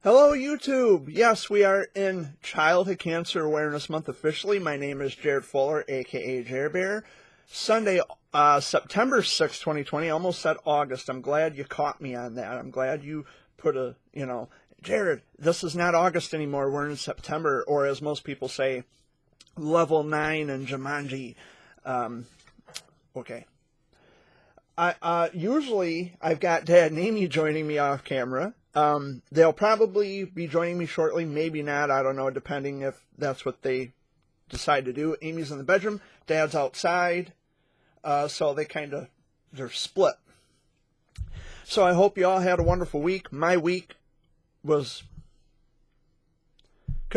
Hello, YouTube! Yes, we are in Childhood Cancer Awareness Month officially. My name is Jared Fuller, aka Jared Bear. Sunday, September 6, 2020. Almost said August. I'm glad you caught me on that. I'm glad you put Jared, this is not August anymore. We're in September, or as most people say, level 9 in Jumanji. Okay. Usually I've got Dad and Amy joining me off camera. They'll probably be joining me shortly, maybe not, I don't know, depending if that's what they decide to do. Amy's in the bedroom, Dad's outside, so they're split. So I hope you all had a wonderful week. My week could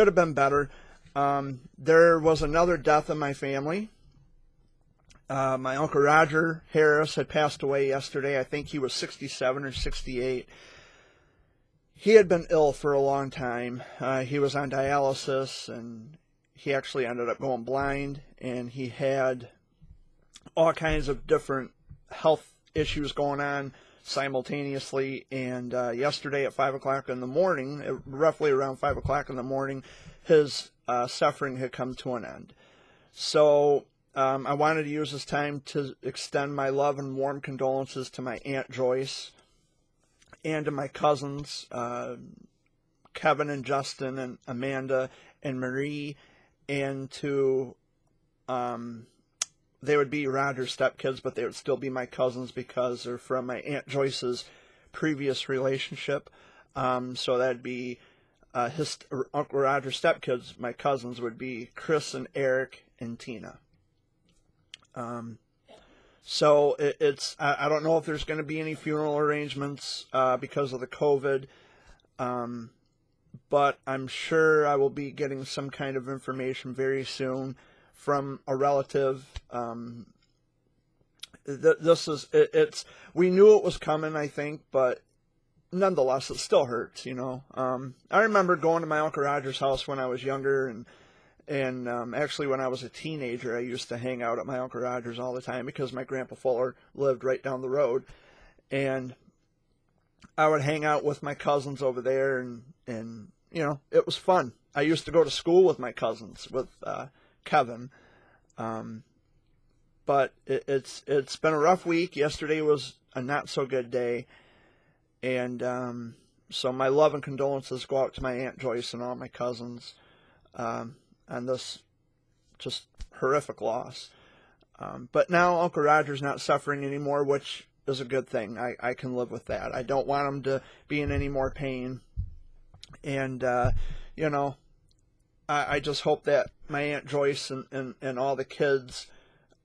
have been better. There was another death in my family. My Uncle Roger Harris had passed away yesterday. I think he was 67 or 68. He had been ill for a long time. He was on dialysis, and he actually ended up going blind, and he had all kinds of different health issues going on simultaneously. And yesterday at 5 o'clock in the morning, roughly around 5 o'clock in the morning, his suffering had come to an end. So I wanted to use this time to extend my love and warm condolences to my Aunt Joyce and to my cousins, Kevin and Justin and Amanda and Marie, and to, they would be Roger's stepkids, but they would still be my cousins because they're from my Aunt Joyce's previous relationship. So that'd be his Uncle Roger's stepkids. My cousins would be Chris and Eric and Tina. So I don't know if there's going to be any funeral arrangements because of the COVID, but I'm sure I will be getting some kind of information very soon from a relative. We knew it was coming, I think, but nonetheless, it still hurts, you know. I remember going to my Uncle Roger's house when I was younger, and actually, when I was a teenager, I used to hang out at my Uncle Roger's all the time because my Grandpa Fuller lived right down the road. And I would hang out with my cousins over there, and you know, it was fun. I used to go to school with my cousins, with Kevin. But it's been a rough week. Yesterday was a not-so-good day. And so my love and condolences go out to my Aunt Joyce and all my cousins. On this just horrific loss. But now Uncle Roger's not suffering anymore, which is a good thing. I can live with that. I don't want him to be in any more pain. And, you know, I just hope that my Aunt Joyce and all the kids,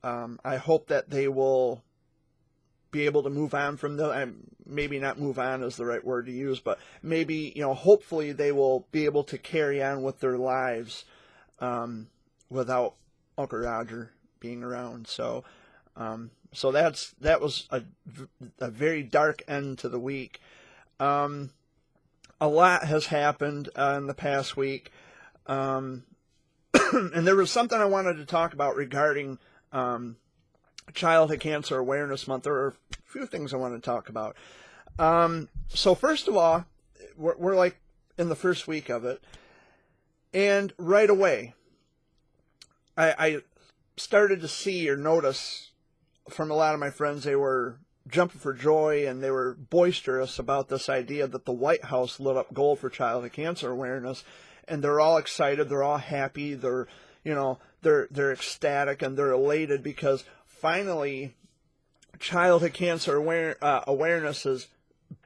I hope that they will be able to move on from maybe not move on is the right word to use, but maybe, you know, hopefully they will be able to carry on with their lives without Uncle Roger being around. So that was a very dark end to the week. A lot has happened in the past week, and there was something I wanted to talk about regarding Childhood Cancer Awareness Month. There are a few things I want to talk about. So first of all, we're like in the first week of it. And right away, I started to see or notice from a lot of my friends, they were jumping for joy and they were boisterous about this idea that the White House lit up gold for childhood cancer awareness. And they're all excited, they're all happy, they're ecstatic and they're elated because finally childhood cancer awareness is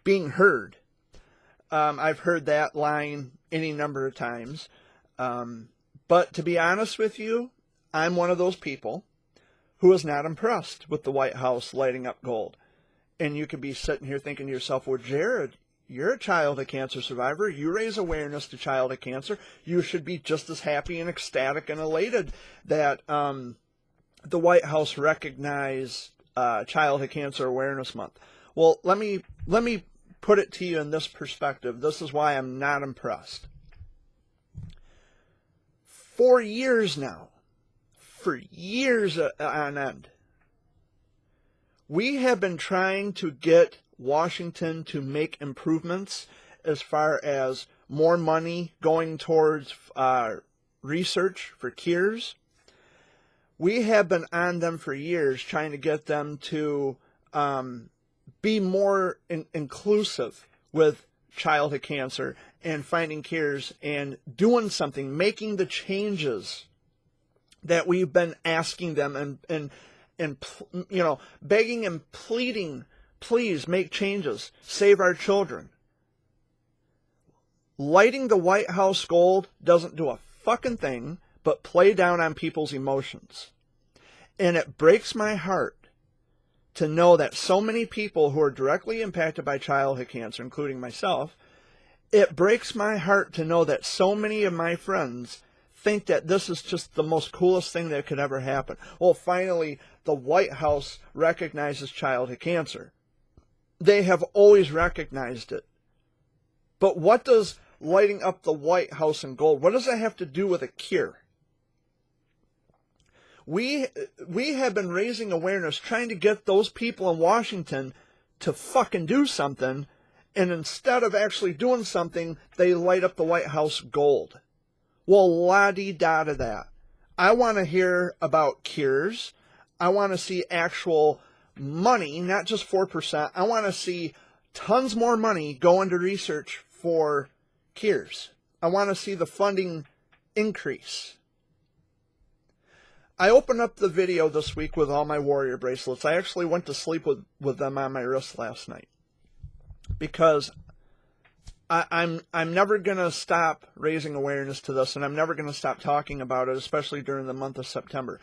being heard. I've heard that line any number of times. But to be honest with you, I'm one of those people who is not impressed with the White House lighting up gold. And you could be sitting here thinking to yourself, well, Jared, you're a childhood cancer survivor. You raise awareness to childhood cancer. You should be just as happy and ecstatic and elated that the White House recognized Childhood Cancer Awareness Month. Well, let me put it to you in this perspective. This is why I'm not impressed. For years now, for years on end, we have been trying to get Washington to make improvements as far as more money going towards research for cures. We have been on them for years trying to get them to be more inclusive with childhood cancer and finding cures and doing something, making the changes that we've been asking them and you know, begging and pleading, please make changes, save our children. Lighting the White House gold doesn't do a fucking thing but play down on people's emotions. And it breaks my heart to know that so many people who are directly impacted by childhood cancer, including myself, it breaks my heart to know that so many of my friends think that this is just the most coolest thing that could ever happen. Well, finally, the White House recognizes childhood cancer. They have always recognized it. But what does lighting up the White House in gold, what does that have to do with a cure? We have been raising awareness, trying to get those people in Washington to fucking do something, and instead of actually doing something, they light up the White House gold. Well, la-dee-da to that. I want to hear about cures. I want to see actual money, not just 4%. I want to see tons more money go into research for cures. I want to see the funding increase. I opened up the video this week with all my warrior bracelets. I actually went to sleep with them on my wrist last night because I'm never going to stop raising awareness to this, and I'm never going to stop talking about it, especially during the month of September.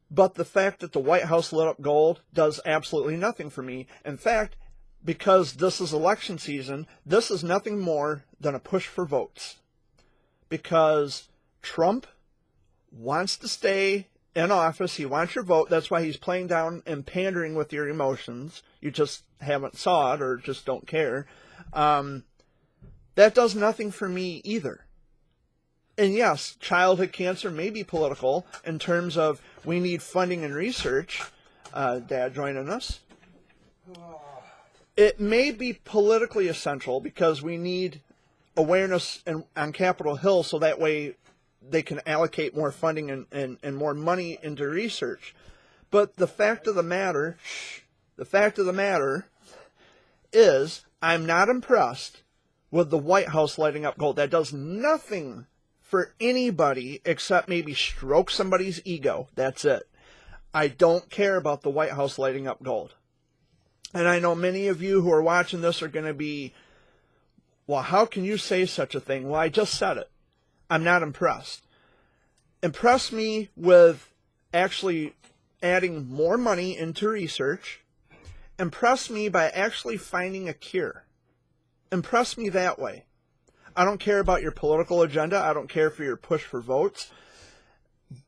But the fact that the White House lit up gold does absolutely nothing for me. In fact, because this is election season, this is nothing more than a push for votes. Because Trump wants to stay in office. He wants your vote. That's why he's playing down and pandering with your emotions. You just haven't saw it or just don't care. That does nothing for me either. And yes, childhood cancer may be political in terms of we need funding and research. Dad joining us. It may be politically essential because we need awareness on Capitol Hill so that way they can allocate more funding and more money into research. But the fact of the matter is I'm not impressed with the White House lighting up gold. That does nothing for anybody except maybe stroke somebody's ego. That's it. I don't care about the White House lighting up gold. And I know many of you who are watching this are going to be, well, how can you say such a thing? Well, I just said it. I'm not impressed. Impress me with actually adding more money into research. Impress me by actually finding a cure. Impress me that way. I don't care about your political agenda. I don't care for your push for votes.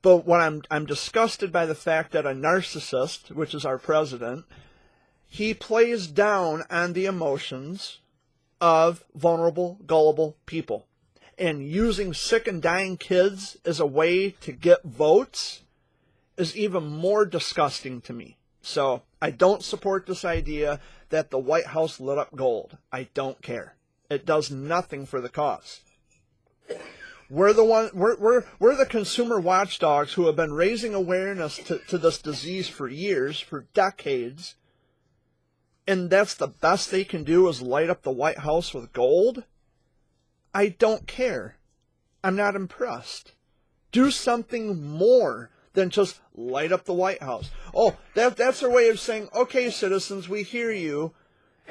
But what I'm disgusted by the fact that a narcissist, which is our president, he plays down on the emotions of vulnerable, gullible people. And using sick and dying kids as a way to get votes is even more disgusting to me. So I don't support this idea that the White House lit up gold. I don't care. It does nothing for the cause. We're the consumer watchdogs who have been raising awareness to this disease for years, for decades. And that's the best they can do is light up the White House with gold? I don't care. I'm not impressed. Do something more than just light up the White House. Oh, that's their way of saying, okay, citizens, we hear you,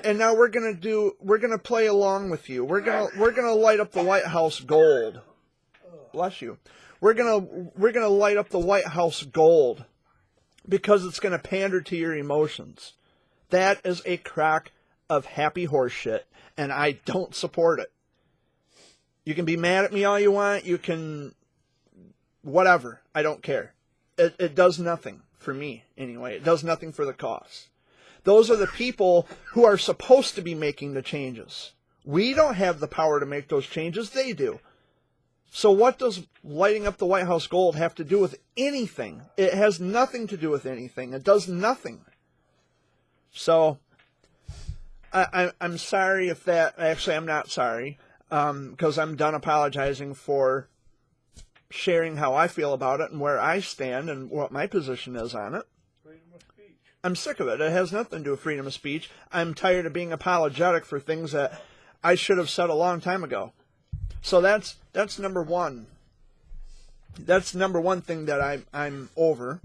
and now we're gonna play along with you. We're gonna light up the White House gold. Bless you. We're gonna light up the White House gold because it's gonna pander to your emotions. That is a crock of happy horse shit, and I don't support it. You can be mad at me all you want. You can, whatever. I don't care. It does nothing for me, anyway. It does nothing for the cause. Those are the people who are supposed to be making the changes. We don't have the power to make those changes. They do. So what does lighting up the White House gold have to do with anything? It has nothing to do with anything. It does nothing. So I'm sorry if that... Actually, I'm not sorry. because I'm done apologizing for sharing how I feel about it and where I stand and what my position is on it. Freedom of speech. I'm sick of it. It has nothing to do with freedom of speech. I'm tired of being apologetic for things that I should have said a long time ago. So that's number one. That's number one thing that I'm over.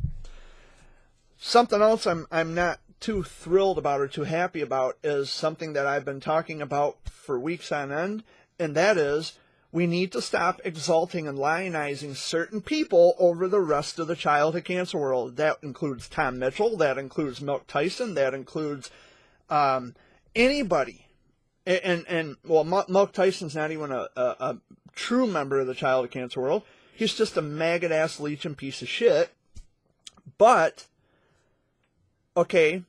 Something else I'm not too thrilled about or too happy about is something that I've been talking about for weeks on end, and that is we need to stop exalting and lionizing certain people over the rest of the childhood cancer world. That includes Tom Mitchell, that includes Milk Tyson, that includes anybody. And Milk Tyson's not even a true member of the childhood cancer world. He's just a maggot-ass leeching piece of shit. But, okay,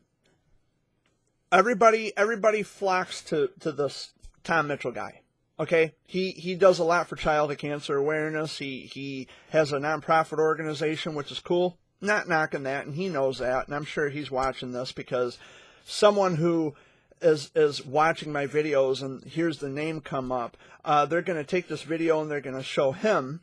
everybody flocks to this Tom Mitchell guy. Okay, he does a lot for childhood cancer awareness. He has a nonprofit organization, which is cool. Not knocking that, and he knows that, and I'm sure he's watching this because someone who is watching my videos and hears the name come up, they're going to take this video and they're going to show him.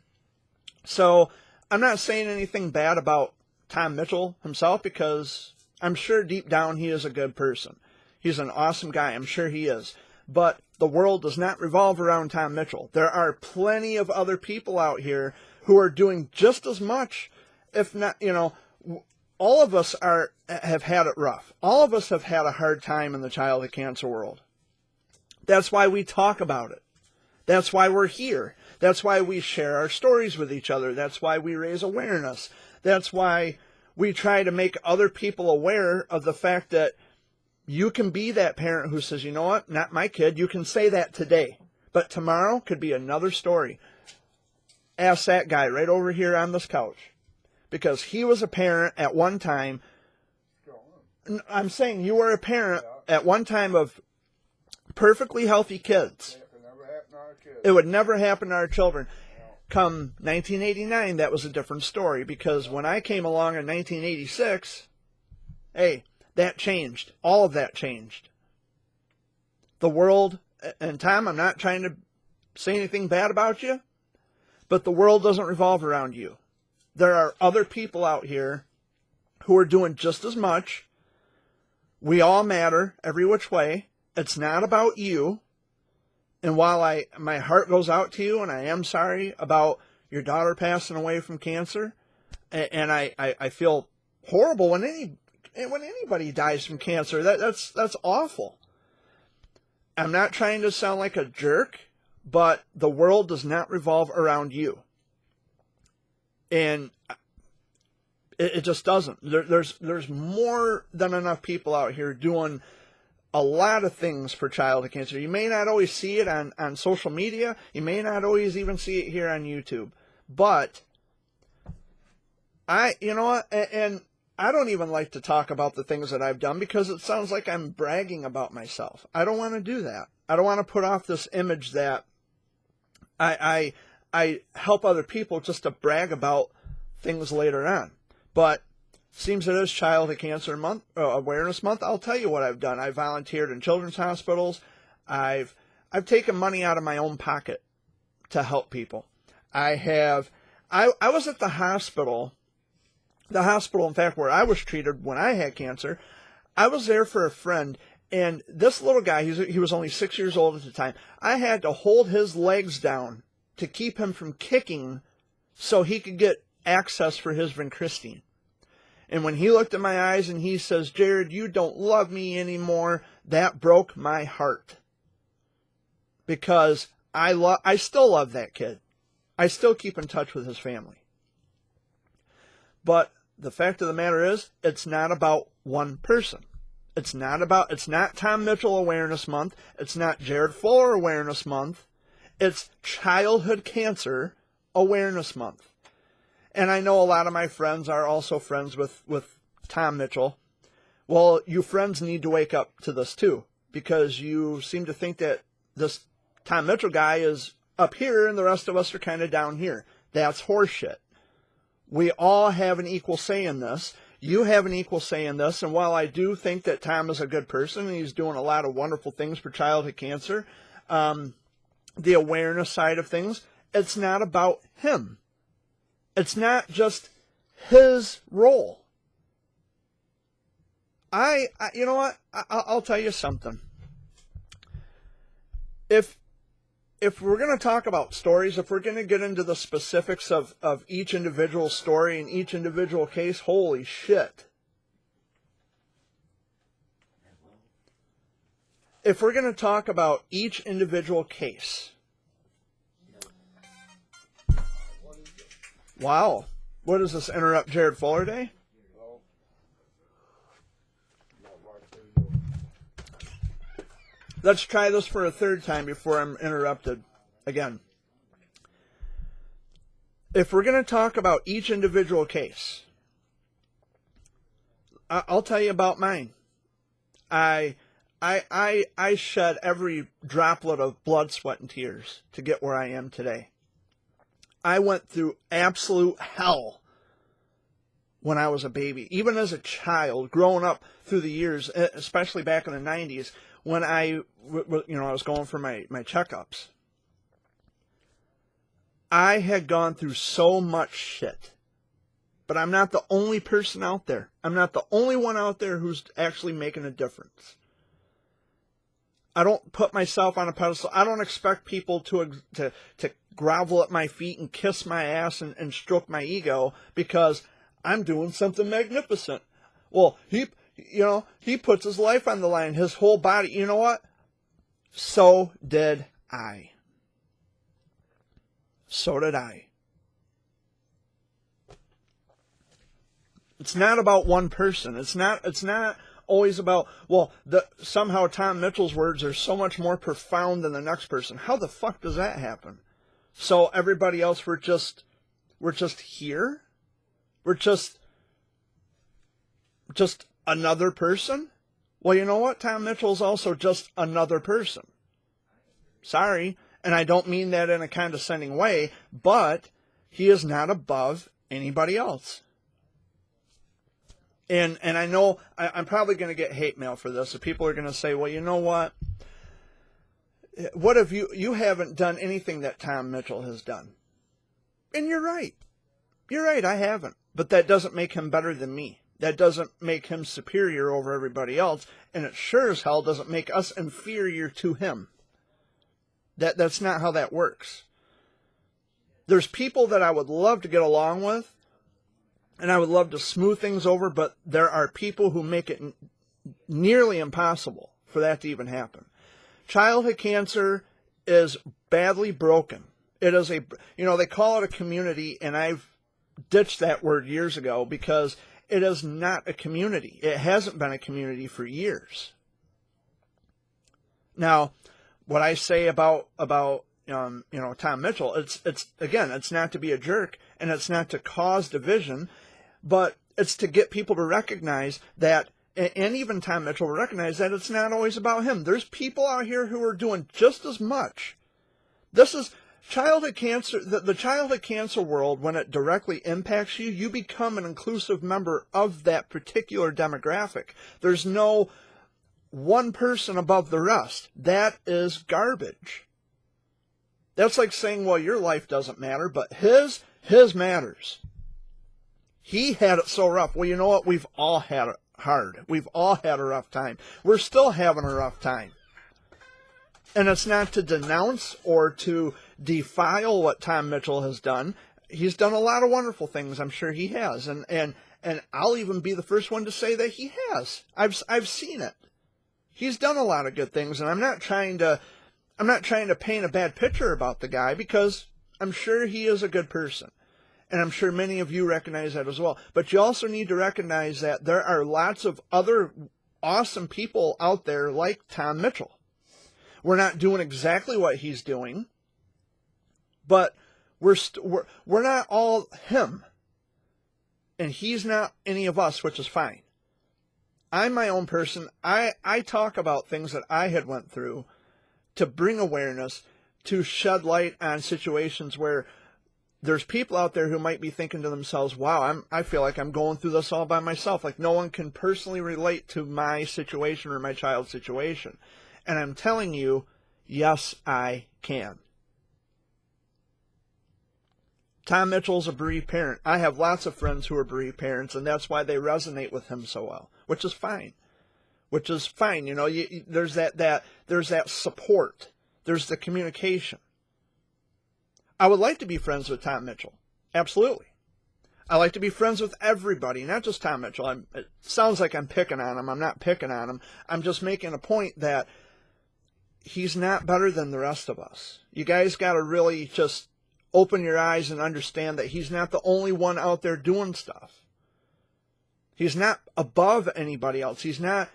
So I'm not saying anything bad about Tom Mitchell himself because I'm sure deep down he is a good person. He's an awesome guy. I'm sure he is. But the world does not revolve around Tom Mitchell. There are plenty of other people out here who are doing just as much, if not, all of us have had it rough. All of us have had a hard time in the childhood cancer world. That's why we talk about it. That's why we're here. That's why we share our stories with each other. That's why we raise awareness. That's why we try to make other people aware of the fact that you can be that parent who says, you know what, not my kid. You can say that today, but tomorrow could be another story. Ask that guy right over here on this couch, because he was a parent at one time. I'm saying you were a parent at one time of perfectly healthy kids. It would never happen to our children. Come 1989, that was a different story, because when I came along in 1986, hey, that changed. All of that changed. The world, and Tom, I'm not trying to say anything bad about you, but the world doesn't revolve around you. There are other people out here who are doing just as much. We all matter every which way. It's not about you. And while my heart goes out to you, and I am sorry about your daughter passing away from cancer, and I feel horrible when anybody dies from cancer. That's awful. I'm not trying to sound like a jerk, but the world does not revolve around you. And it just doesn't. There's more than enough people out here doing a lot of things for childhood cancer. You may not always see it on social media. You may not always even see it here on YouTube. But you know what? And I don't even like to talk about the things that I've done because it sounds like I'm bragging about myself. I don't want to do that. I don't want to put off this image that I help other people just to brag about things later on. But seems it is Childhood Cancer Month, Awareness Month. I'll tell you what I've done. I volunteered in children's hospitals. I've taken money out of my own pocket to help people. I was at the hospital, in fact, where I was treated when I had cancer. I was there for a friend, and this little guy, he was only 6 years old at the time. I had to hold his legs down to keep him from kicking so he could get access for his vincristine. And when he looked at my eyes and he says, "Jared, you don't love me anymore," that broke my heart. Because I still love that kid. I still keep in touch with his family. But the fact of the matter is, it's not about one person. It's not Tom Mitchell Awareness Month. It's not Jared Fuller Awareness Month. It's Childhood Cancer Awareness Month. And I know a lot of my friends are also friends with Tom Mitchell. Well, you friends need to wake up to this too, because you seem to think that this Tom Mitchell guy is up here and the rest of us are kind of down here. That's horseshit. We all have an equal say in this. You have an equal say in this. And while I do think that Tom is a good person and he's doing a lot of wonderful things for childhood cancer, the awareness side of things, it's not about him. It's not just his role. You know what? I'll tell you something. If we're going to talk about stories, if we're going to get into the specifics of each individual story and each individual case, holy shit. If we're going to talk about each individual case, wow, what is this, Interrupt Jared Fuller Day? Let's try this for a third time before I'm interrupted again. If we're going to talk about each individual case, I'll tell you about mine. I shed every droplet of blood, sweat, and tears to get where I am today. I went through absolute hell when I was a baby, even as a child, growing up through the years, especially back in the 90s, when I was going for my checkups. I had gone through so much shit. But I'm not the only person out there. I'm not the only one out there who's actually making a difference. I don't put myself on a pedestal. I don't expect people to grovel at my feet and kiss my ass and stroke my ego because I'm doing something magnificent. Well, he puts his life on the line, his whole body. You know what? So did I. So did I. It's not about one person. It's not always about, somehow Tom Mitchell's words are so much more profound than the next person. How the fuck does that happen? So everybody else, we're just here? We're just another person? Well, you know what? Tom Mitchell's also just another person. Sorry, and I don't mean that in a condescending way, but he is not above anybody else. And I know I'm probably going to get hate mail for this. So people are going to say, well, you know what? What if you haven't done anything that Tom Mitchell has done? And you're right. You're right, I haven't. But that doesn't make him better than me. That doesn't make him superior over everybody else. And it sure as hell doesn't make us inferior to him. That's not how that works. There's people that I would love to get along with, and I would love to smooth things over, but there are people who make it nearly impossible for that to even happen. Childhood cancer is badly broken. It is they call it a community, and I've ditched that word years ago because it is not a community. It hasn't been a community for years. Now, what I say about Tom Mitchell, it's not to be a jerk, and it's not to cause division, but it's to get people to recognize that, and even Tom Mitchell will recognize that it's not always about him. There's people out here who are doing just as much. This is childhood cancer. The childhood cancer world, when it directly impacts you, you become an inclusive member of that particular demographic. There's no one person above the rest. That is garbage. That's like saying, well, your life doesn't matter, but his matters. He had it so rough. Well, you know what? We've all had it hard. We've all had a rough time. We're still having a rough time. And it's not to denounce or to defile what Tom Mitchell has done. He's done a lot of wonderful things. I'm sure he has. And I'll even be the first one to say that he has. I've seen it. He's done a lot of good things, and I'm not trying to paint a bad picture about the guy, because I'm sure he is a good person. And I'm sure many of you recognize that as well. But you also need to recognize that there are lots of other awesome people out there like Tom Mitchell. We're not doing exactly what he's doing, but we're not all him. And he's not any of us, which is fine. I'm my own person. I talk about things that I had went through to bring awareness, to shed light on situations where there's people out there who might be thinking to themselves, wow, I feel like I'm going through this all by myself. Like no one can personally relate to my situation or my child's situation. And I'm telling you, Yes, I can. Tom Mitchell's a bereaved parent. I have lots of friends who are bereaved parents, and that's why they resonate with him so well, which is fine. Which is fine. You know, there's there's that support. There's the communication. I would like to be friends with Tom Mitchell. Absolutely. I like to be friends with everybody, not just Tom Mitchell. It sounds like I'm picking on him. I'm not picking on him. I'm just making a point that he's not better than the rest of us. You guys got to really just open your eyes and understand that he's not the only one out there doing stuff. He's not above anybody else. He's not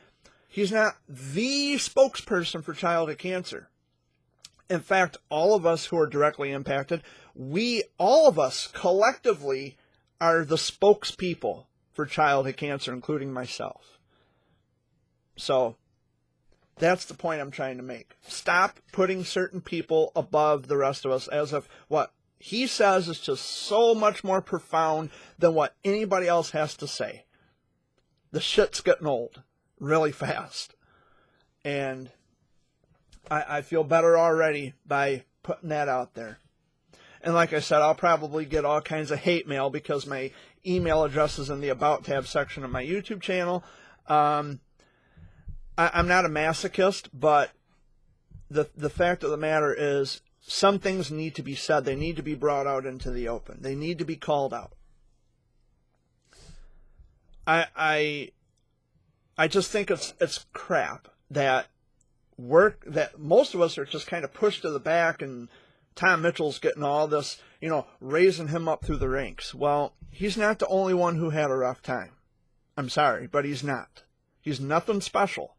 the spokesperson for childhood cancer. In fact, all of us who are directly impacted, all of us collectively are the spokespeople for childhood cancer, including myself. So that's the point I'm trying to make. Stop putting certain people above the rest of us as if what he says is just so much more profound than what anybody else has to say. The shit's getting old really fast. And I feel better already by putting that out there. And like I said, I'll probably get all kinds of hate mail because my email address is in the About tab section of my YouTube channel. I'm not a masochist, but the fact of the matter is some things need to be said. They need to be brought out into the open. They need to be called out. I just think it's crap that most of us are just kind of pushed to the back, and Tom Mitchell's getting all this, raising him up through the ranks. Well, he's not the only one who had a rough time. I'm sorry, but he's not. He's nothing special.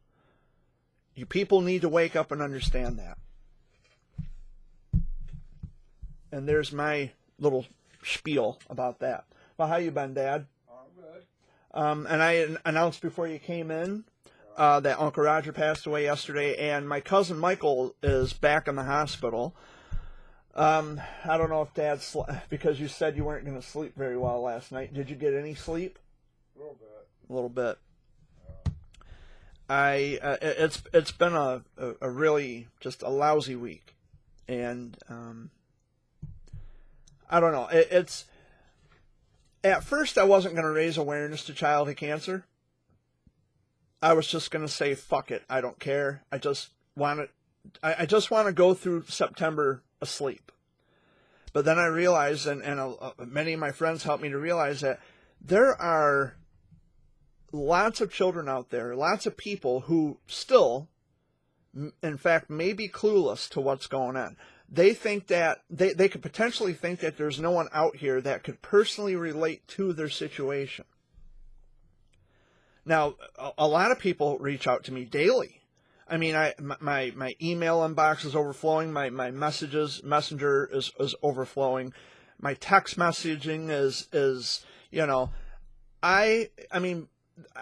You people need to wake up and understand that. And there's my little spiel about that. Well, how you been, Dad? I'm good. And I announced before you came in that Uncle Roger passed away yesterday, and my cousin Michael is back in the hospital. I don't know if Dad because you said you weren't going to sleep very well last night. Did you get any sleep? A little bit. A little bit. It's been a really just a lousy week, and I don't know. It's at first I wasn't going to raise awareness to childhood cancer. I was just going to say fuck it. I don't care. I just want to go through September asleep. But then I realized, and many of my friends helped me to realize that there are lots of children out there, lots of people who still, in fact, may be clueless to what's going on. They think that they could potentially think that there's no one out here that could personally relate to their situation. Now, a lot of people reach out to me daily. I mean, my email inbox is overflowing. My messenger is overflowing. My text messaging is I mean,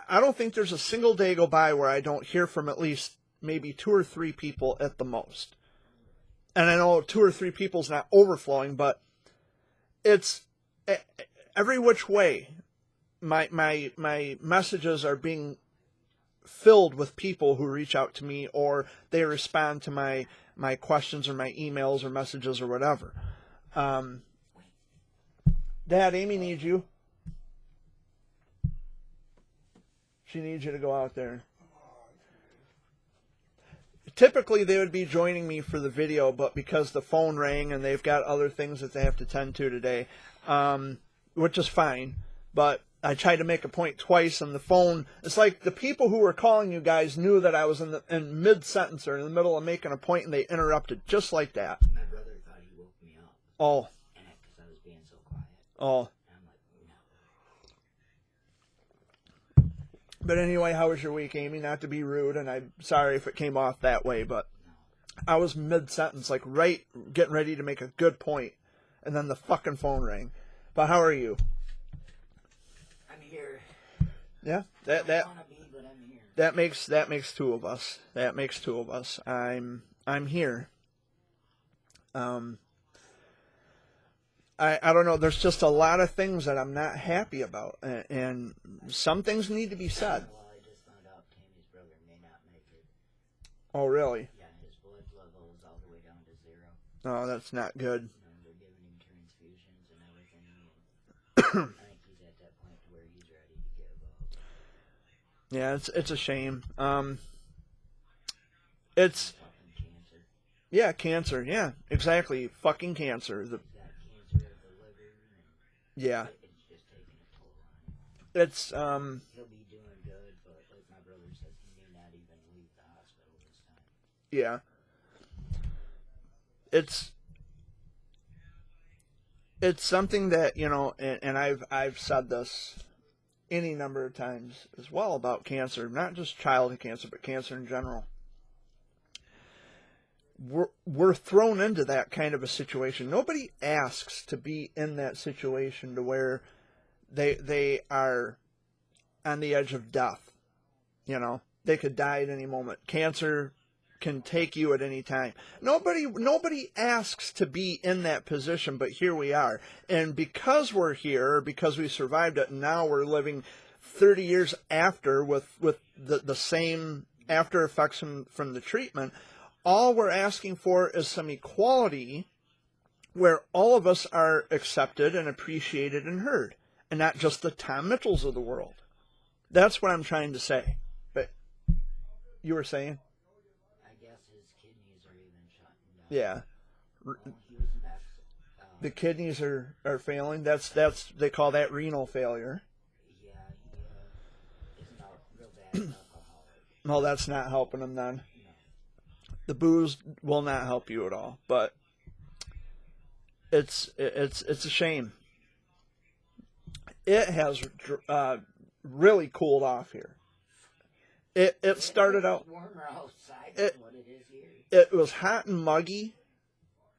I don't think there's a single day go by where I don't hear from at least maybe 2 or 3 people at the most. And I know 2 or 3 people's not overflowing, but it's every which way. My messages are being filled with people who reach out to me, or they respond to my questions or my emails or messages or whatever. Dad, Amy needs you. She needs you to go out there. Typically, they would be joining me for the video, but because the phone rang and they've got other things that they have to tend to today, which is fine, but I tried to make a point twice on the phone. It's like the people who were calling you guys knew that I was in mid-sentence or in the middle of making a point, and they interrupted just like that. My brother thought he woke me up. Oh. And because I was being so quiet. Oh. And I'm like, no. But anyway, how was your week, Amy? Not to be rude, and I'm sorry if it came off that way, but I was mid-sentence, like right getting ready to make a good point, and then the fucking phone rang. But how are you? I'm here. Yeah, I don't want to be, but I'm here. that makes 2 of us. That makes 2 of us. I'm here. I don't know. There's just a lot of things that I'm not happy about, and some things need to be said. Well, I just found out Tammy's brother may not make it. Oh, really? Yeah, his blood levels Oh, that's not good. They're giving him transfusions and everything. I think he's at that point where he's ready to give up. Yeah, it's a shame. It's Fucking cancer. yeah, cancer. Yeah, exactly. Fucking cancer. He's got cancer of the liver. And Yeah, it's just taking a toll on him. it's He'll be doing good, but like my brother said, he may not even leave the hospital this time. yeah. It's something that, you know, and I've said this any number of times as well about cancer, not just childhood cancer, but cancer in general. We're thrown into that kind of a situation. Nobody asks to be in that situation to where they are on the edge of death. You know, they could die at any moment. Cancer can take you at any time. Nobody asks to be in that position, but here we are. And because we're here, because we survived it, and now we're living 30 years after with the same after effects from the treatment, all we're asking for is some equality where all of us are accepted and appreciated and heard, and not just the Tom Mitchells of the world. That's what I'm trying to say. But you were saying? I guess his kidneys are even shutting down. Yeah. Well, he was an ex. The kidneys are failing. That's they call that renal failure. Yeah, he is not real bad alcoholic. Well, that's not helping him then. No. The booze will not help you at all. But it's a shame. It has really cooled off here. It started out. It's warmer outside It- than what it is here. It was hot and muggy,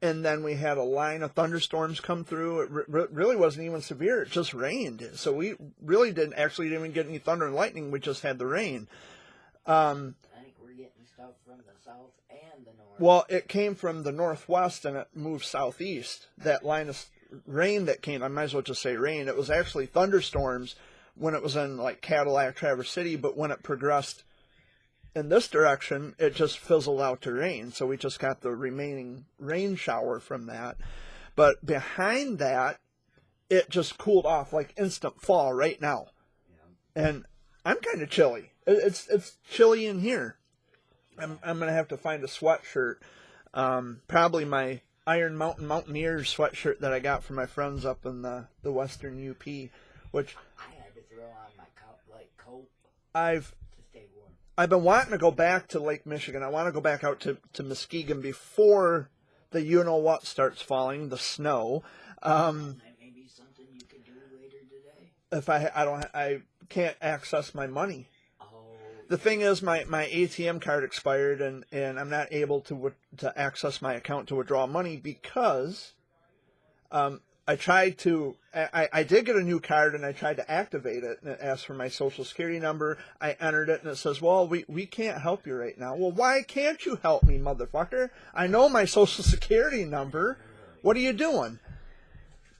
and then we had a line of thunderstorms come through. It really wasn't even severe. It just rained. So we really didn't even get any thunder and lightning. We just had the rain. I think we're getting stuff from the south and the north. Well, it came from the northwest and it moved southeast. That line of rain that came, I might as well just say rain. It was actually thunderstorms when it was in like Cadillac, Traverse City, but when it progressed in this direction, it just fizzled out to rain. So we just got the remaining rain shower from that. But behind that, it just cooled off like instant fall right now. Yeah. And I'm kind of chilly. It's chilly in here. I'm gonna have to find a sweatshirt. Probably my Iron Mountain Mountaineers sweatshirt that I got from my friends up in the Western UP, which I had to throw on my coat I've to stay warm. been wanting to go back to Lake Michigan. I want to go back out to Muskegon before the you know what starts falling, the snow. That may be something you could do later today. If I can't access my money. Oh, The thing is, my ATM card expired, and I'm not able to access my account to withdraw money because I tried to. I did get a new card, and I tried to activate it, and it asked for my social security number. I entered it, and it says, well, we can't help you right now. Well, why can't you help me, motherfucker? I know my social security number. What are you doing?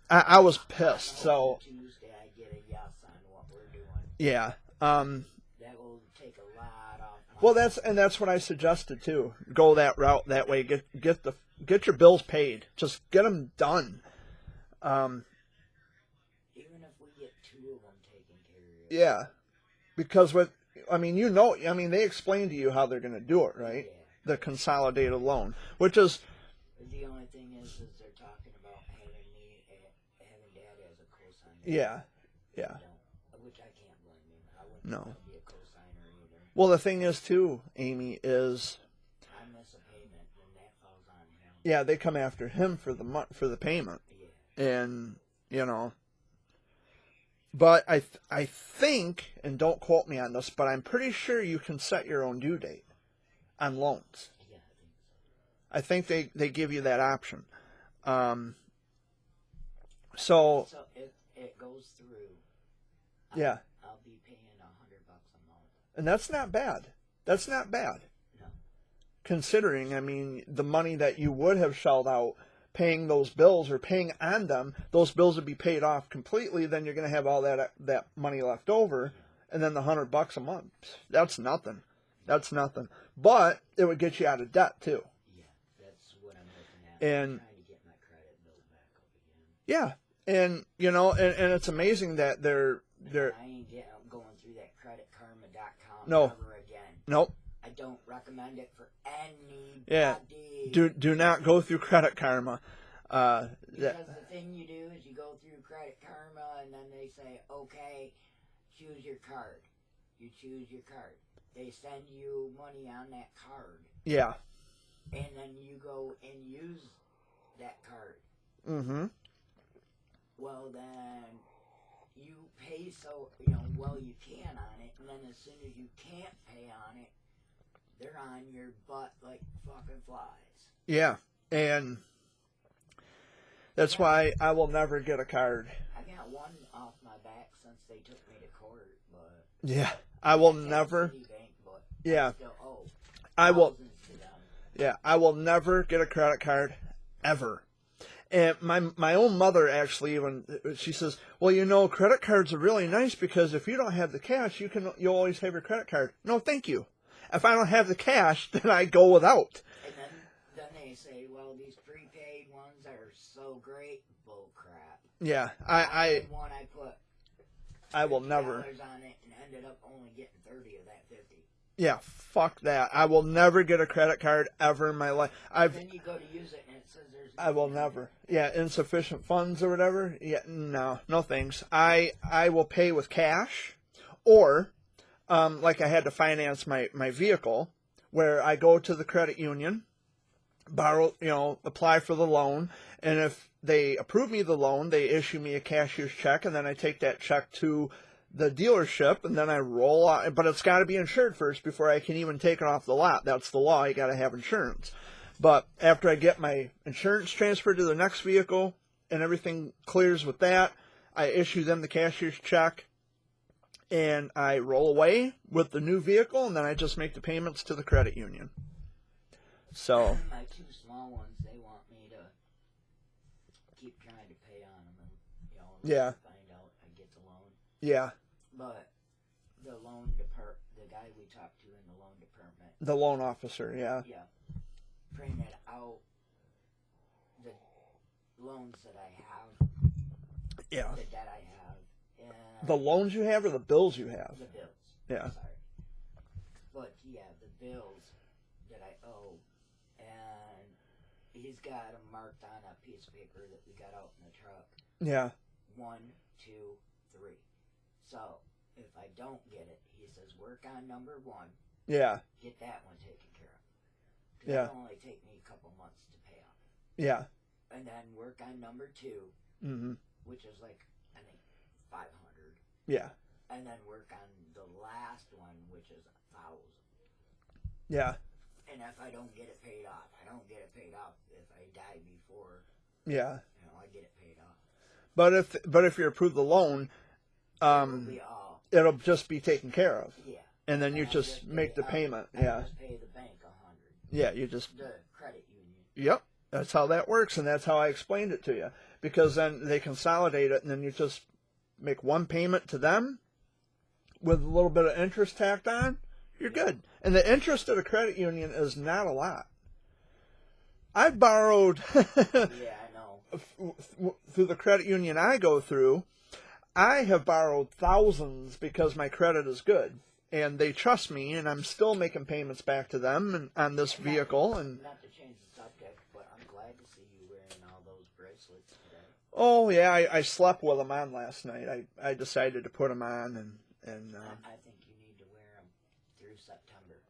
I was pissed, so Tuesday I get a yes on what we're doing. yeah. That will take a lot off. Well, that's what I suggested too. Go that route. That way, get your bills paid. Just get them done. Even if we get 2 of them taken care of. Yeah, because they explain to you how they're going to do it, right? Yeah. The consolidated loan, which is The only thing is they're talking about having Dad as a cosigner. yeah. Which I can't blame him. I wouldn't No. want to be a cosigner either. Well, the thing is too, Amy, is I miss a payment, and that falls on him. yeah, they come after him for the payment, Yeah. and you know. But I think, and don't quote me on this, but I'm pretty sure you can set your own due date on loans. Yeah, I think so. I think they give you that option. So So it goes through. yeah, I'll be paying $100 a month. and that's not bad. That's not bad. No. Considering, the money that you would have shelled out paying those bills or paying on them, those bills would be paid off completely. Then you're going to have all that money left over, and then the $100 a month. That's nothing. That's nothing. But it would get you out of debt too. Yeah, that's what I'm looking And trying to get my credit built back up again. yeah, and you know, and it's amazing that they're I ain't going through that creditkarma.com No. ever again. nope. I don't recommend it for anybody. Yeah. Do not go through Credit Karma. Because the thing you do is you go through Credit Karma and then they say, okay, choose your card. You choose your card. They send you money on that card. Yeah. And then you go and use that card. Mm-hmm. Well, then you pay well you can on it. And then as soon as you can't pay on it, they're on your butt like fucking flies. Yeah, and that's why I will never get a card. I got one off my back since they took me to court, but Yeah, I will it's at never. Citibank, but Yeah, I still owe I will. thousands to them. Yeah, I will never get a credit card ever. And my own mother actually even she says, well, you know, credit cards are really nice because if you don't have the cash, you'll always have your credit card. No, thank you. If I don't have the cash, then I go without. And then they say, well, these prepaid ones are so great. Bull crap. Yeah, I had one I put I will $50 never. on it and ended up only getting 30 of that 50. Yeah, fuck that. I will never get a credit card ever in my life. Then you go to use it and it says there's. I will never. Yeah, insufficient funds or whatever. Yeah, no thanks. I will pay with cash, or like I had to finance my vehicle, where I go to the credit union, borrow, apply for the loan, and if they approve me the loan, they issue me a cashier's check, and then I take that check to the dealership, and then I roll out. But it's got to be insured first before I can even take it off the lot. That's the law. You got to have insurance. But after I get my insurance transferred to the next vehicle and everything clears with that, I issue them the cashier's check and I roll away with the new vehicle, and then I just make the payments to the credit union. So My two small ones, they want me to keep trying to pay on them, and Yeah. find out I get the loan. yeah, But the the guy we talked to in the loan department, the loan officer, yeah, printed out the loans that I have, yeah. the debt I have, and The loans you have or the bills you have? the bills. Yeah. Sorry. But yeah, the bills that I owe, and he's got them marked on a piece of paper that we got out in the truck. Yeah, 1, 2, 3. So if I don't get it, he says work on number 1, yeah, get that one taken care of. 'Cause Yeah. it'll only take me a couple months to pay off. yeah. And then work on number 2, Mm-hmm. which is like I think 500. Yeah, And then work on the last one, which is 1,000. yeah, And if I don't get it paid off, I don't get it paid off. If I die before, yeah. I get it paid off. But if you're approved the loan, It'll be all, it'll just be taken care of, yeah. and then you And I just make the pay- payment. I Yeah, just pay the bank 100. yeah. You just The credit union. Yep, that's how that works, and that's how I explained it to you. Because then they consolidate it, and then you just make one payment to them with a little bit of interest tacked on. You're good. And the interest at a credit union is not a lot. I've borrowed Yeah, I know. through the credit union I go through. I have borrowed thousands because my credit is good, and they trust me, and I'm still making payments back to them and on this vehicle. And Not to change the subject, but I'm glad to see you wearing all those bracelets today. oh yeah, I slept with them on last night. I decided to put them on, and I think you need to wear them through September.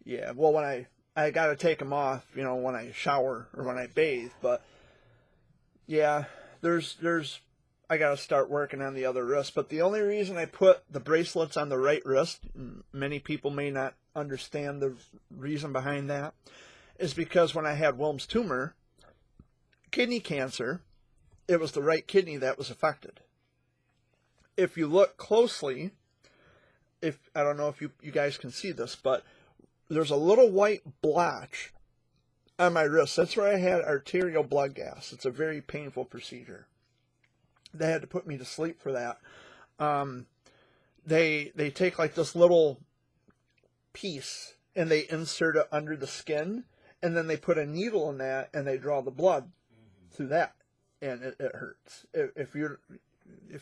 yeah. Well, when I got to take them off, when I shower or when I bathe. But yeah, there's I got to start working on the other wrist. But the only reason I put the bracelets on the right wrist, many people may not understand the reason behind that, is because when I had Wilms tumor, kidney cancer, it was the right kidney that was affected. If you look closely, I don't know if you guys can see this, but there's a little white blotch on my wrist. That's where I had arterial blood gas. It's a very painful procedure. They had to put me to sleep for that. They take like this little piece and they insert it under the skin, and then they put a needle in that and they draw the blood through that, and it hurts. If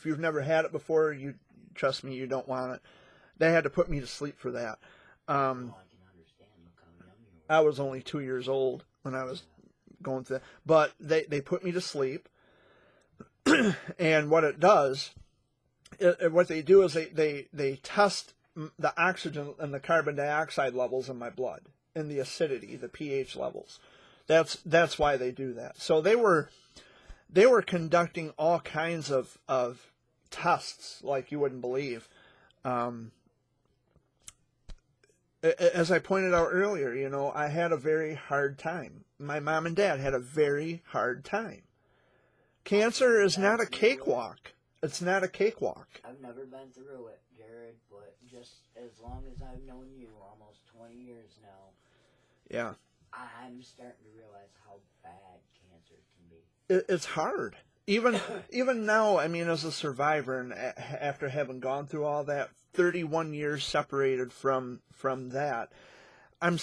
you've never had it before, you trust me, you don't want it. They had to put me to sleep for that. I can understand. Look how young you were. I was only 2 years old when I was going through that, but they put me to sleep, and what it does, what they do is they test the oxygen and the carbon dioxide levels in my blood, and the acidity, the pH levels. That's why they do that. So they were conducting all kinds of tests like you wouldn't believe. As I pointed out earlier, you know, I had a very hard time. My mom and dad had a very hard time. Cancer is not a cakewalk. It's not a cakewalk. I've never been through it, Jared, but just as long as I've known you, almost 20 years now, Yeah. I'm starting to realize how bad cancer can be. It's hard. Even now, I mean, as a survivor, and after having gone through all that, 31 years separated from that, I'm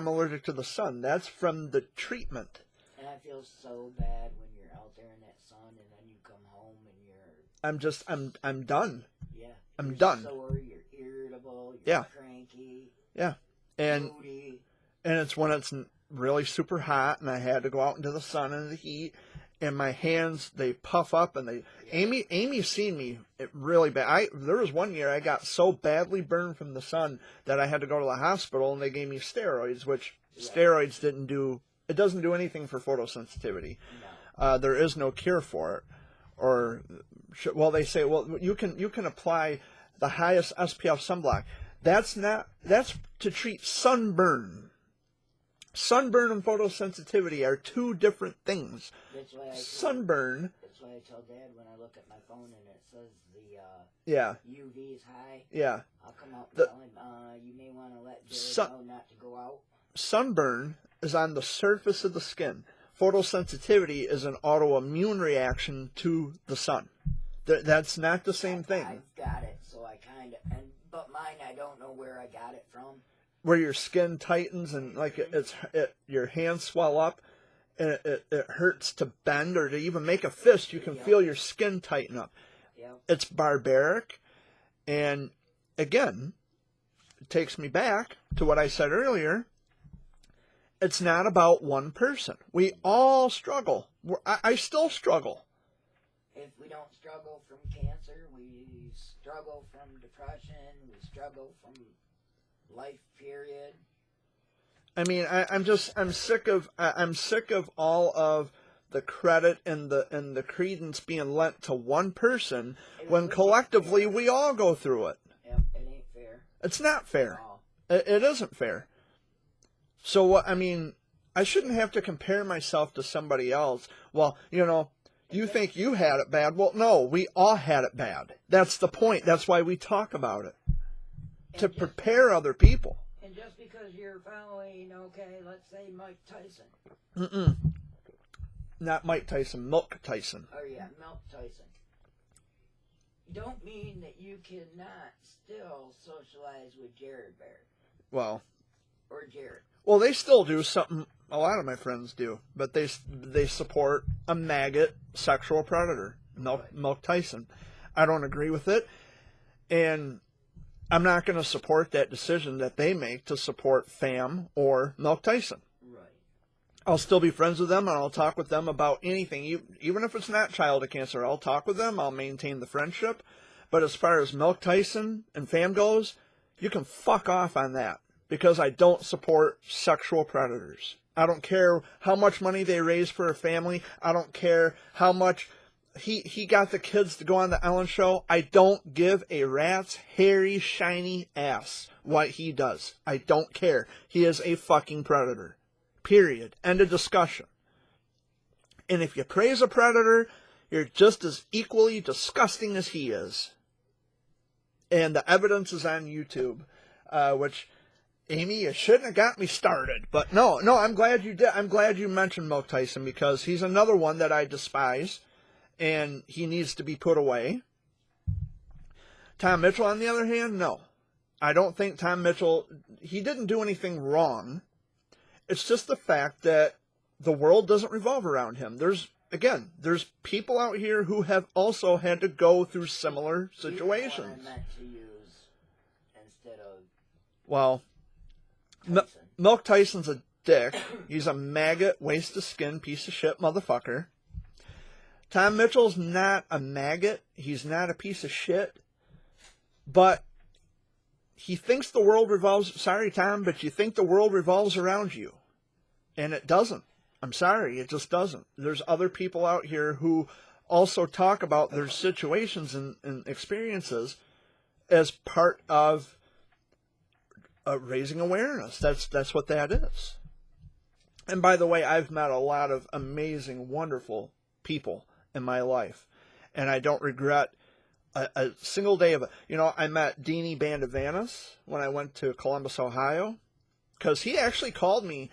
allergic to the sun. That's from the treatment. And I feel so bad when you're out there in that sun and then you come home and you're... I'm done. Yeah. I'm you're done. Sore, you're irritable, you're Yeah. cranky, Yeah. And moody. And it's when it's really super hot and I had to go out into the sun and the heat, and my hands, they puff up, and they... Yeah. Amy seen me really bad. There was one year I got so badly burned from the sun that I had to go to the hospital, and they gave me steroids, which steroids doesn't do anything for photosensitivity. No. There is no cure for it. They say, you can apply the highest SPF sunblock. That's to treat sunburn. Sunburn and photosensitivity are two different things. Sunburn. That's why I tell Dad when I look at my phone and it says the UV is high. Yeah. I'll come out and tell him, you may want to let Jared know not to go out. Sunburn is on the surface of the skin. Photosensitivity is an autoimmune reaction to the sun. That's not the same thing. I've got it, so I kind of... But mine, I don't know where I got it from. Where your skin tightens and your hands swell up, and it hurts to bend or to even make a fist. You can feel your skin tighten up. Yep. It's barbaric, and again, it takes me back to what I said earlier. It's not about one person. We all struggle. I still struggle. If we don't struggle from cancer, we struggle from depression, we struggle from life period. I mean, I'm sick of all of the credit and the credence being lent to one person when collectively we all go through it. Yep, it ain't fair. It's not fair. It isn't fair. So I shouldn't have to compare myself to somebody else. Well, you think you had it bad. Well, no, we all had it bad. That's the point. That's why we talk about it. To prepare other people. And just because you're following, let's say Mike Tyson. Mm-mm. Not Mike Tyson, Milk Tyson. Oh, yeah, Milk Tyson. Don't mean that you cannot still socialize with Jared Bear. Well. Or Jared. Well, they still do something a lot of my friends do, but they support a maggot sexual predator, Milk Tyson. I don't agree with it, and I'm not going to support that decision that they make to support FAM or Milk Tyson. Right. I'll still be friends with them, and I'll talk with them about anything, even if it's not childhood cancer. I'll talk with them. I'll maintain the friendship. But as far as Milk Tyson and FAM goes, you can fuck off on that, because I don't support sexual predators. I don't care how much money they raise for a family. I don't care how much he got the kids to go on the Ellen Show. I don't give a rat's hairy, shiny ass what he does. I don't care. He is a fucking predator. Period. End of discussion. And if you praise a predator, you're just as equally disgusting as he is. And the evidence is on YouTube, which... Amy, you shouldn't have got me started. But no, I'm glad you did. I'm glad you mentioned Milk Tyson, because he's another one that I despise, and he needs to be put away. Tom Mitchell, on the other hand, no. I don't think Tom Mitchell, he didn't do anything wrong, It's just the fact that the world doesn't revolve around him. There's people out here who have also had to go through similar situations. What I meant to use instead of Well, Tyson. Milk Tyson's a dick. He's a maggot, waste of skin, piece of shit motherfucker. Tom Mitchell's not a maggot. He's not a piece of shit. But he thinks the world revolves... Sorry, Tom, but you think the world revolves around you. And it doesn't. I'm sorry, it just doesn't. There's other people out here who also talk about their situations and experiences as part of raising awareness. That's what that is. And by the way, I've met a lot of amazing, wonderful people in my life. And I don't regret a single day of it. You know, I met Deanie Bandavanis when I went to Columbus, Ohio. Because he actually called me...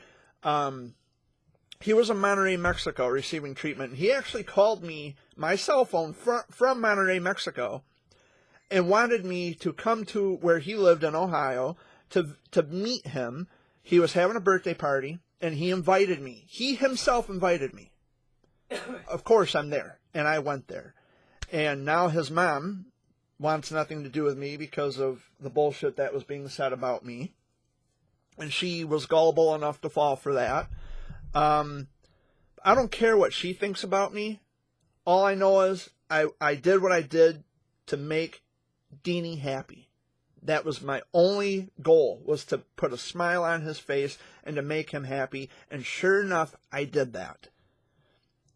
he was in Monterrey, Mexico, receiving treatment. He actually called me, my cell phone, from Monterrey, Mexico, and wanted me to come to where he lived in Ohio to meet him. He was having a birthday party, and he invited me. He himself invited me. Of course, I'm there, and I went there. And now his mom wants nothing to do with me because of the bullshit that was being said about me. And she was gullible enough to fall for that. I don't care what she thinks about me. All I know is I did what I did to make Deanie happy. That was my only goal, was to put a smile on his face and to make him happy. And sure enough, I did that.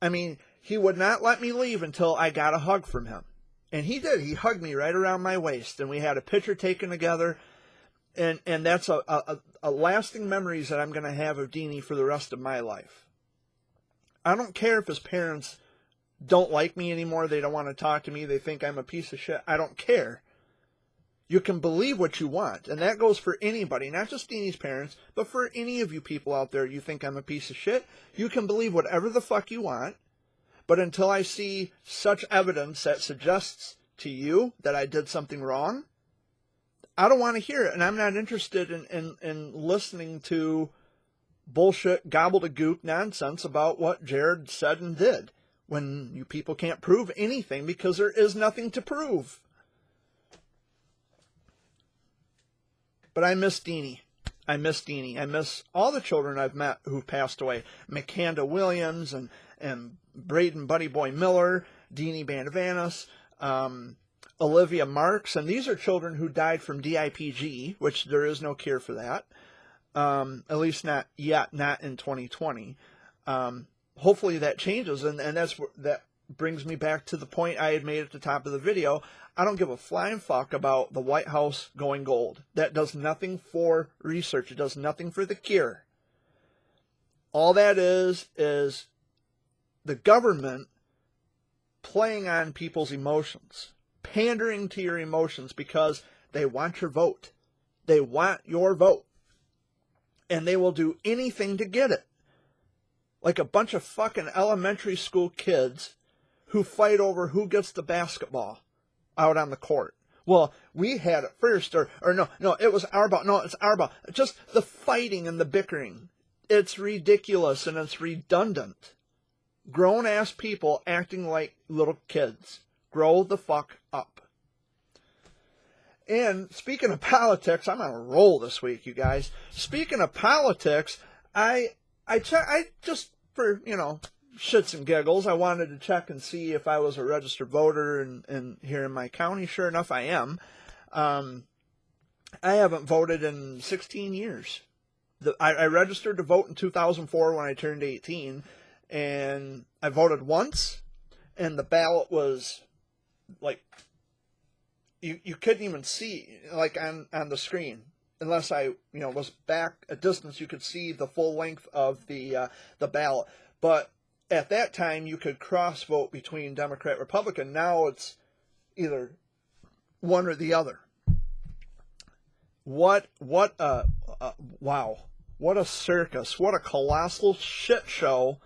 I mean, he would not let me leave until I got a hug from him. And he did. He hugged me right around my waist. And we had a picture taken together. And that's a lasting memories that I'm going to have of Deanie for the rest of my life. I don't care if his parents don't like me anymore. They don't want to talk to me. They think I'm a piece of shit. I don't care. You can believe what you want. And that goes for anybody, not just Deanie's parents, but for any of you people out there you think I'm a piece of shit. You can believe whatever the fuck you want. But until I see such evidence that suggests to you that I did something wrong, I don't want to hear it, and I'm not interested in listening to bullshit, gobbledygook nonsense about what Jared said and did, when you people can't prove anything because there is nothing to prove. But I miss Deanie. I miss Deanie. I miss all the children I've met who've passed away. McCanda Williams and Braden Buddy Boy Miller, Deanie Bandavanis, Olivia Marks, and these are children who died from DIPG, which there is no cure for that. At least not yet, not in 2020. Hopefully that changes, and that brings me back to the point I had made at the top of the video. I don't give a flying fuck about the White House going gold. That does nothing for research. It does nothing for the cure. All that is the government playing on people's emotions, pandering to your emotions because they want your vote. They want your vote. And they will do anything to get it. Like a bunch of fucking elementary school kids who fight over who gets the basketball out on the court. Well, we had it first, or no, it was our ball. No, it's our ball. Just the fighting and the bickering. It's ridiculous and it's redundant. Grown-ass people acting like little kids. Grow the fuck up. And speaking of politics, I'm on a roll this week, you guys. Speaking of politics, I just, for, shits and giggles, I wanted to check and see if I was a registered voter in here in my county. Sure enough, I am. I haven't voted in 16 years. I registered to vote in 2004 when I turned 18, and I voted once, and the ballot was like, you couldn't even see, like, on the screen. Unless I, was back a distance, you could see the full length of the ballot. But at that time, you could cross vote between Democrat, Republican. Now it's either one or the other. Wow. What a circus. What a colossal shit show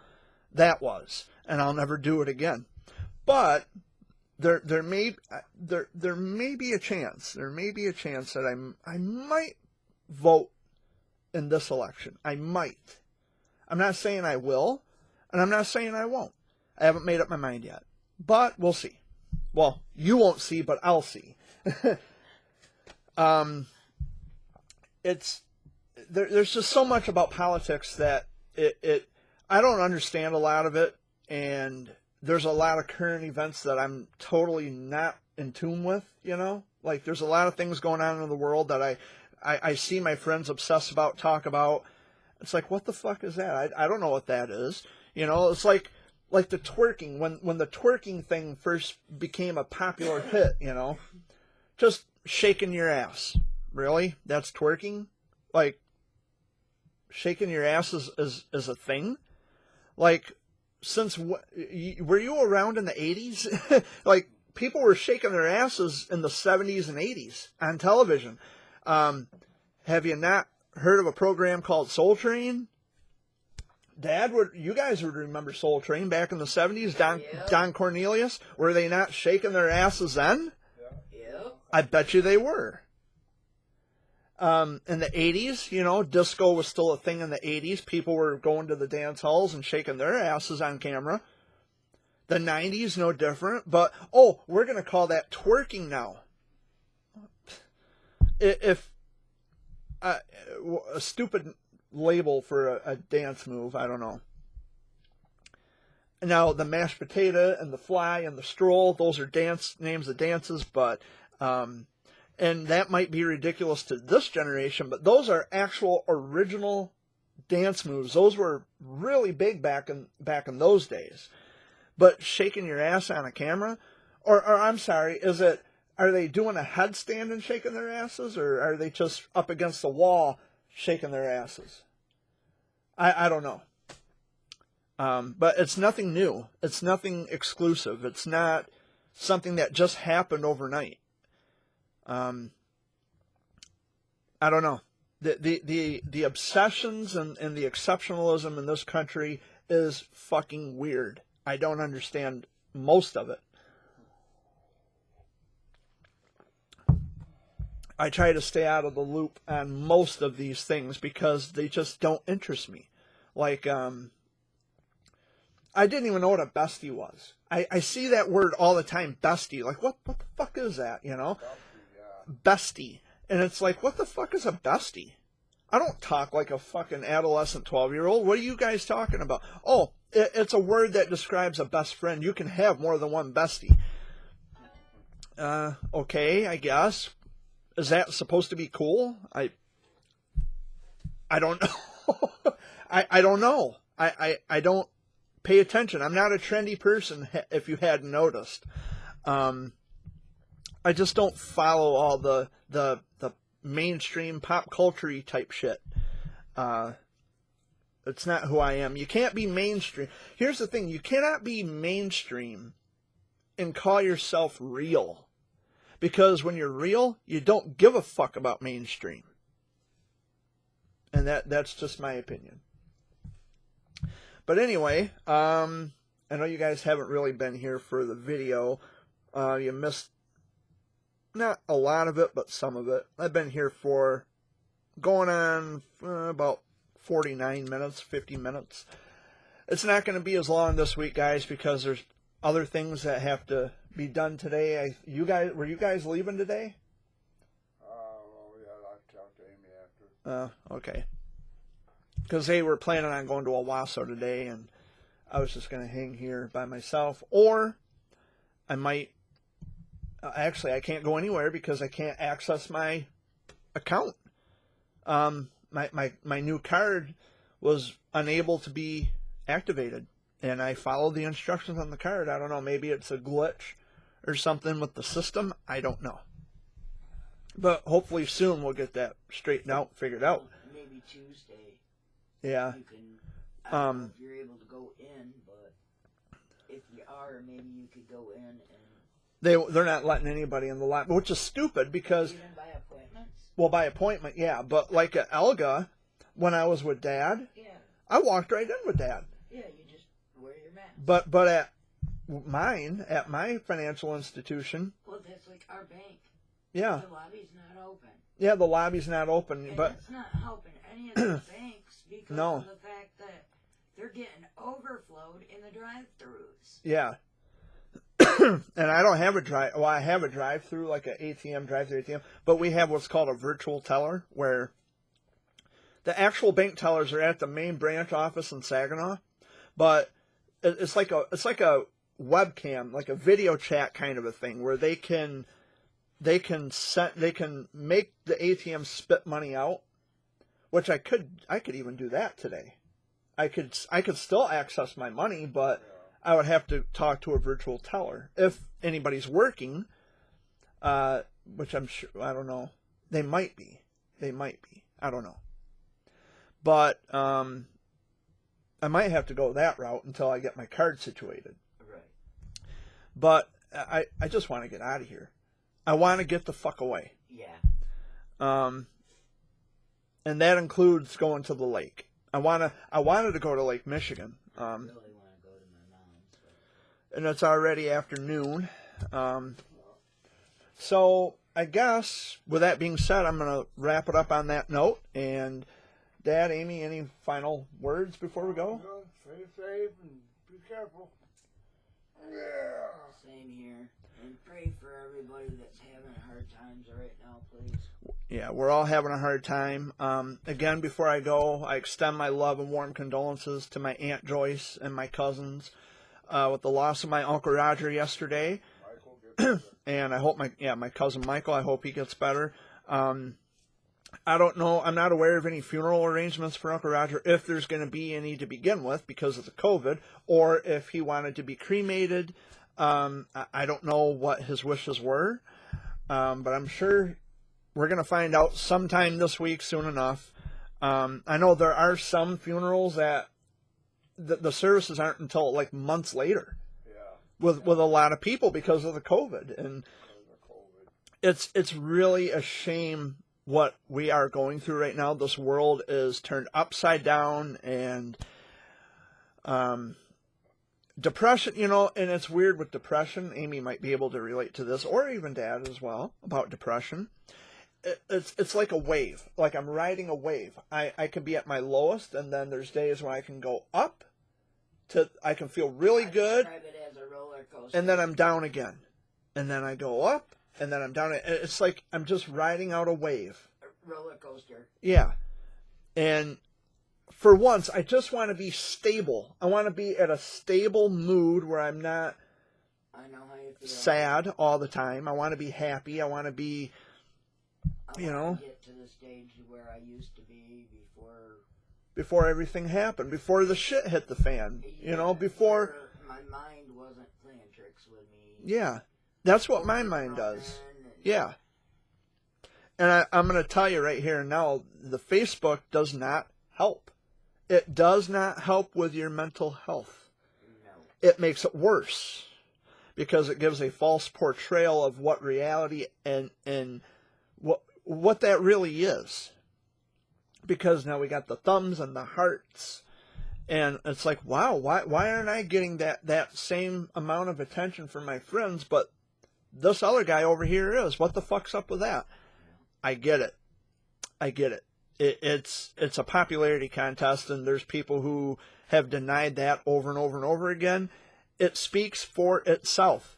that was. And I'll never do it again. But there may be a chance. There may be a chance that I might vote in this election. I might. I'm not saying I will, and I'm not saying I won't. I haven't made up my mind yet. But we'll see. Well, you won't see, but I'll see. There's just so much about politics that I don't understand a lot of it, and there's a lot of current events that I'm totally not in tune with, you know? Like, there's a lot of things going on in the world that I see my friends obsess about, talk about. It's like, what the fuck is that? I don't know what that is. You know, it's like the twerking, when the twerking thing first became a popular hit, you know? Just shaking your ass. Really? That's twerking? Like, shaking your ass is a thing? Like, were you around in the 80s? Like, people were shaking their asses in the 70s and 80s on television. Have you not heard of a program called Soul Train? You guys would remember Soul Train back in the 70s, Don Cornelius? Were they not shaking their asses then? Yeah. I bet you they were. In the 80s, you know, disco was still a thing in the 80s. People were going to the dance halls and shaking their asses on camera. The 90s, no different. But, we're going to call that twerking now. If a stupid label for a dance move, I don't know. Now, the mashed potato and the fly and the stroll, those are names of dances, but... and that might be ridiculous to this generation, but those are actual original dance moves. Those were really big back in those days. But shaking your ass on a camera, or I'm sorry, are they doing a headstand and shaking their asses, or are they just up against the wall shaking their asses? I don't know. But it's nothing new. It's nothing exclusive. It's not something that just happened overnight. I don't know. The obsessions and the exceptionalism in this country is fucking weird. I don't understand most of it. I try to stay out of the loop on most of these things because they just don't interest me. Like, I didn't even know what a bestie was. I see that word all the time, bestie. Like, what the fuck is that, you know? Bestie. And it's like, what the fuck is a bestie? I don't talk like a fucking adolescent 12-year-old. What are you guys talking about? Oh, it's a word that describes a best friend. You can have more than one bestie. Okay, I guess. Is that supposed to be cool? I don't know. I don't know. I don't pay attention. I'm not a trendy person, if you hadn't noticed. I just don't follow all the mainstream pop culture type shit. It's not who I am. You can't be mainstream. Here's the thing. You cannot be mainstream and call yourself real. Because when you're real, you don't give a fuck about mainstream. And that's just my opinion. But anyway, I know you guys haven't really been here for the video. You missed not a lot of it, but some of it. I've been here for going on about 49 minutes, 50 minutes. It's not going to be as long this week, guys, because there's other things that have to be done today. Were you guys leaving today? Well, yeah, I'll talk to Amy after. Okay. Because they were planning on going to Owasso today, and I was just going to hang here by myself. Or I might... actually, I can't go anywhere because I can't access my account. My new card was unable to be activated. And I followed the instructions on the card. I don't know, maybe it's a glitch or something with the system. I don't know. But hopefully soon we'll get that straightened out, figured out. Maybe Tuesday. Yeah. You can, I don't know if you're able to go in, but if you are, maybe you could go in and... They're not letting anybody in the lab, which is stupid because... Even by appointments? Well, by appointment, yeah. But like at Elga, when I was with Dad, Yeah. I walked right in with Dad. Yeah, you just wear your mask. But at my financial institution... Well, that's like our bank. Yeah. The lobby's not open. Yeah, the lobby's not open. And but that's not helping any of the banks because No. of the fact that getting overflowed in the drive-thrus. Yeah. And I don't have a drive. Well, I have a drive-through, like an ATM, drive-through ATM, but we have what's called a virtual teller, where the actual bank tellers are at the main branch office in Saginaw, but it's like a webcam, like a video chat kind of a thing, where they can make the ATM spit money out, which I could even do that today. I could still access my money, but I would have to talk to a virtual teller if anybody's working, which I'm sure, I don't know. They might be. I don't know. But I might have to go that route until I get my card situated. Right. But I just want to get out of here. I want to get the fuck away. Yeah. And that includes going to the lake. I wanted to go to Lake Michigan. I really want to go to my mom's. But... And it's already afternoon. So I guess with that being said, I'm going to wrap it up on that note. And Dad, Amy, any final words before we go? Stay safe and be careful. Yeah. Same here. And pray for everybody that's having hard times right now, please. Yeah, we're all having a hard time. Again, before I go, I extend my love and warm condolences to my Aunt Joyce and my cousins with the loss of my Uncle Roger yesterday. Michael, get better. And I hope my cousin Michael, I hope he gets better. I don't know. I'm not aware of any funeral arrangements for Uncle Roger, if there's going to be any to begin with because of the COVID, or if he wanted to be cremated. I don't know what his wishes were, but I'm sure we're going to find out sometime this week, soon enough. I know there are some funerals that the services aren't until like months later. Yeah. With a lot of people because of the COVID, and it's really a shame what we are going through right now. This world is turned upside down, and depression, and it's weird with depression. Amy might be able to relate to this, or even Dad as well, about depression. It's like a wave. Like I'm riding a wave. I can be at my lowest, and then there's days when I can go up I can feel really good, Describe it as a roller coaster. and then I'm down again. And then I go up, and then I'm down. It's like I'm just riding out a wave. Roller coaster. Yeah. And for once, I just want to be stable. I want to be at a stable mood where I'm not I know how you feel. sad all the time. I want to be happy. I want to be, I want to get to the stage where I used to be before everything happened, before the shit hit the fan, before my mind wasn't playing tricks with me. Yeah. That's what my mind does. Yeah. And I'm going to tell you right here and now, the Facebook does not help. It does not help with your mental health. No. It makes it worse because it gives a false portrayal of what reality and what that really is. Because now we got the thumbs and the hearts, and it's like, wow, why aren't I getting that same amount of attention from my friends, but this other guy over here is? What the fuck's up with that? I get it. It's a popularity contest, and there's people who have denied that over and over and over again. It speaks for itself.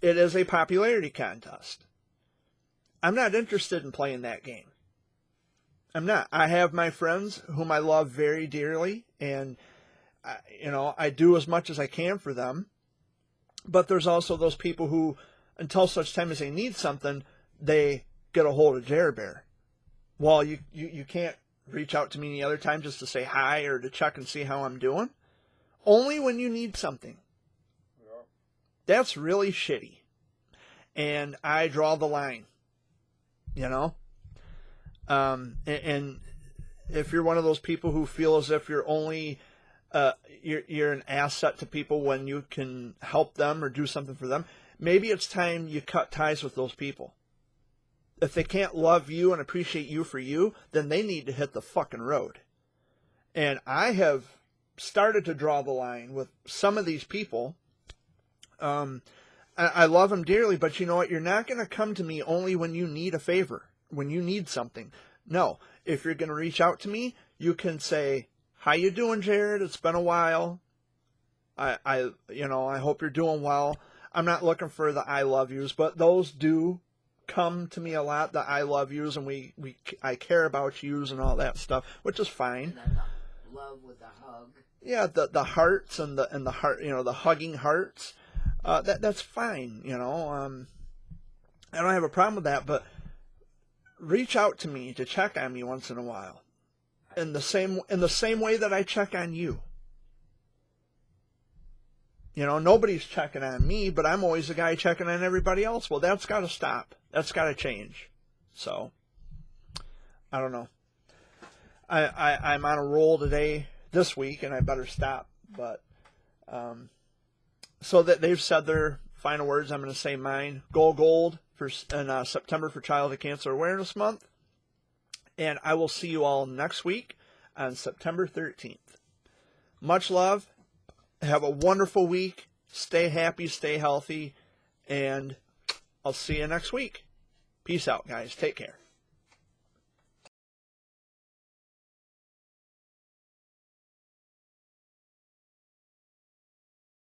It is a popularity contest. I'm not interested in playing that game. I'm not. I have my friends whom I love very dearly, and I do as much as I can for them. But there's also those people who, until such time as they need something, they get a hold of Jer Bear. Well, you can't reach out to me any other time just to say hi or to check and see how I'm doing. Only when you need something. Yeah. That's really shitty. And I draw the line. And if you're one of those people who feel as if you're only you're an asset to people when you can help them or do something for them, maybe it's time you cut ties with those people. If they can't love you and appreciate you for you, then they need to hit the fucking road. And I have started to draw the line with some of these people. I love them dearly, but you know what? You're not going to come to me only when you need a favor, when you need something. No, if you're going to reach out to me, you can say How you doing, Jared? It's been a while. I hope you're doing well. I'm not looking for the I love yous, but those do come to me a lot, the I love yous, and I care about yous and all that stuff, which is fine. And then the love with the hug. Yeah, the hearts and the heart, the hugging hearts. That's fine, I don't have a problem with that, but reach out to me to check on me once in a while. In the same way that I check on you. Nobody's checking on me, but I'm always the guy checking on everybody else. Well, that's got to stop. That's got to change. So, I don't know. I'm on a roll this week, and I better stop. But, so that they've said their final words, I'm going to say mine. Go gold in September for Childhood Cancer Awareness Month. And I will see you all next week on September 13th. Much love. Have a wonderful week. Stay happy, stay healthy, and I'll see you next week. Peace out, guys. Take care.